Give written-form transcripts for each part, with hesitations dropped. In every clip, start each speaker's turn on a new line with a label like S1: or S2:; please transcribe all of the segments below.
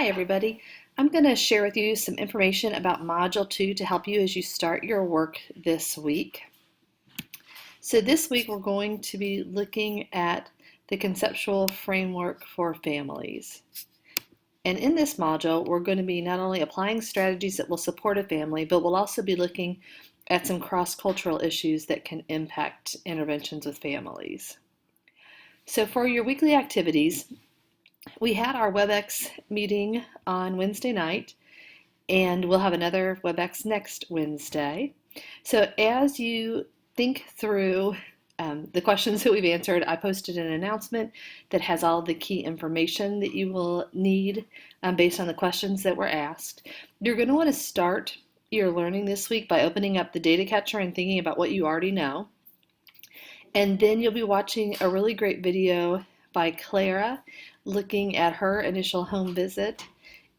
S1: Hi everybody. I'm going to share with you some information about Module 2 to help you as you start your work this week. So this week we're going to be looking at the conceptual framework for families. And in this module we're going to be not only applying strategies that will support a family, but we'll also be looking at some cross-cultural issues that can impact interventions with families. So for your weekly activities, we had our Webex meeting on Wednesday night, and we'll have another Webex next Wednesday. So as you think through the questions that we've answered, I posted an announcement that has all the key information that you will need based on the questions that were asked. You're going to want to start your learning this week by opening up the data catcher and thinking about what you already know. And then you'll be watching a really great video by Clara looking at her initial home visit,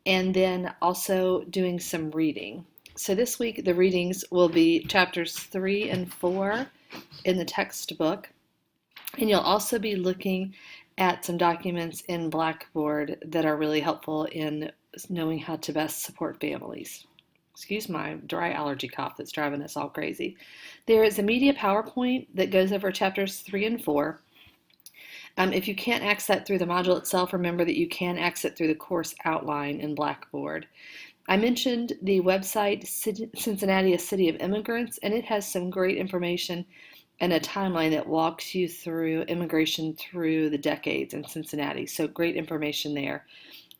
S1: and then also doing some reading. So this week the readings will be chapters 3 and 4 in the textbook, and you'll also be looking at some documents in Blackboard that are really helpful in knowing how to best support families. Excuse my dry allergy cough that's driving us all crazy. There is a media PowerPoint that goes over chapters 3 and 4. If you can't access that through the module itself, remember that you can access it through the course outline in Blackboard. I mentioned the website Cincinnati, a City of Immigrants, and it has some great information and a timeline that walks you through immigration through the decades in Cincinnati, so great information there.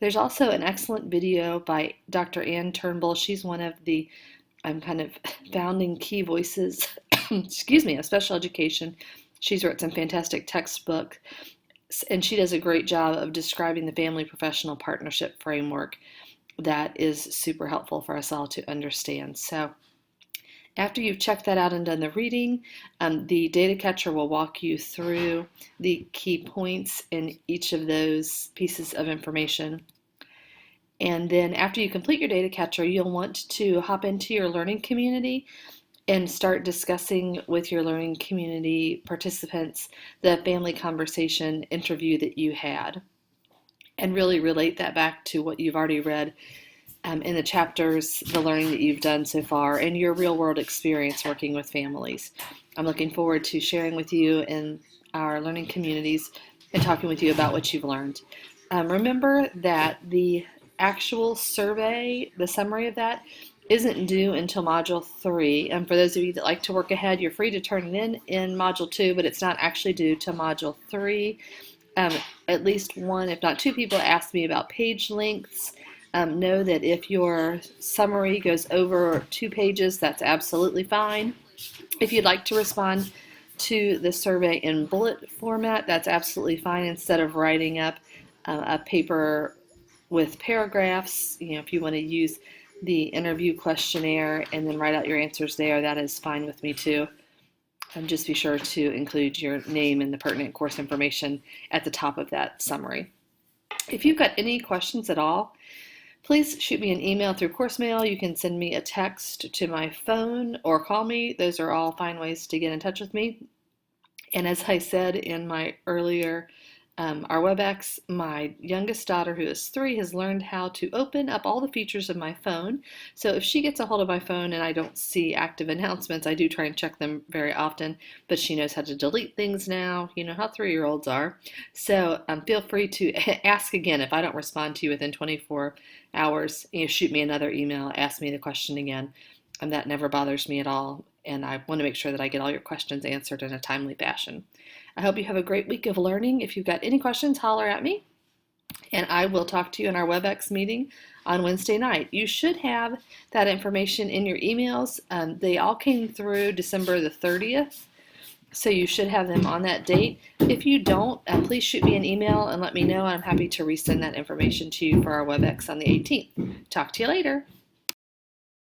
S1: There's also an excellent video by Dr. Ann Turnbull. She's one of the kind of founding key voices excuse me, of special education. She's wrote some fantastic textbooks, and she does a great job of describing the family professional partnership framework that is super helpful for us all to understand. So after you've checked that out and done the reading, the data catcher will walk you through the key points in each of those pieces of information. And then after you complete your data catcher, you'll want to hop into your learning community and start discussing with your learning community participants the family conversation interview that you had, and really relate that back to what you've already read in the chapters, the learning that you've done so far, and your real-world experience working with families. I'm looking forward to sharing with you in our learning communities and talking with you about what you've learned. Remember that the actual survey, the summary of that, isn't due until Module 3. And for those of you that like to work ahead, you're free to turn it in Module 2, but it's not actually due to Module 3. At least one, if not two people asked me about page lengths. Know that if your summary goes over 2 pages, that's absolutely fine. If you'd like to respond to the survey in bullet format, that's absolutely fine, instead of writing up a paper with paragraphs. If you want to use the interview questionnaire and then write out your answers there, that is fine with me too. Just be sure to include your name and the pertinent course information at the top of that summary. If you've got any questions at all, please shoot me an email through course mail. You can send me a text to my phone or call me. Those are all fine ways to get in touch with me. And as I said in my earlier our Webex, my youngest daughter, who is 3, has learned how to open up all the features of my phone. So if she gets a hold of my phone and I don't see active announcements, I do try and check them very often, but she knows how to delete things now. You know how 3-year-olds are. So feel free to ask again. If I don't respond to you within 24 hours, shoot me another email, ask me the question again. That never bothers me at all, and I want to make sure that I get all your questions answered in a timely fashion. I hope you have a great week of learning. If you've got any questions, holler at me, and I will talk to you in our Webex meeting on Wednesday night. You should have that information in your emails. They all came through December the 30th, so you should have them on that date. If you don't, please shoot me an email and let me know, and I'm happy to resend that information to you for our Webex on the 18th. Talk to you later.